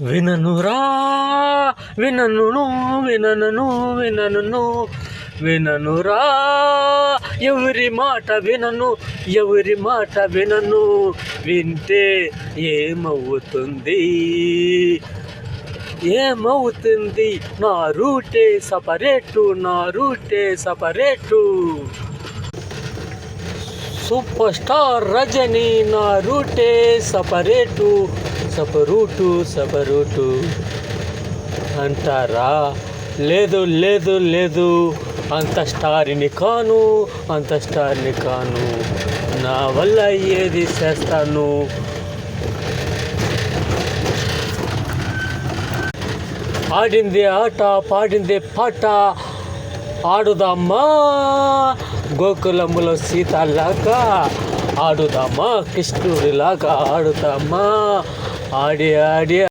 విననురా వినను వినను వినను విననురా ఎవరి మాట వినను, ఎవరి మాట వినను. వింటే ఏమవుతుంది, ఏమవుతుంది? నా రూటే సపరేటు, నా రూటే సపరేటు. సూపర్ స్టార్ రజనీ నా రూటే సపరేటు, సపరూటు సపరూటు అంటారా? లేదు లేదు లేదు, అంత స్టార్ని కాను, అంత స్టార్ని కాను. నా వల్ల ఏది చేస్తాను. ఆడింది ఆట, పాడింది పాట, ఆడుదామా గోకులములో సీతలాగా, ఆడుదామా కృష్ణుడిలాగా ఆడుదామా. ఆడి ఆడి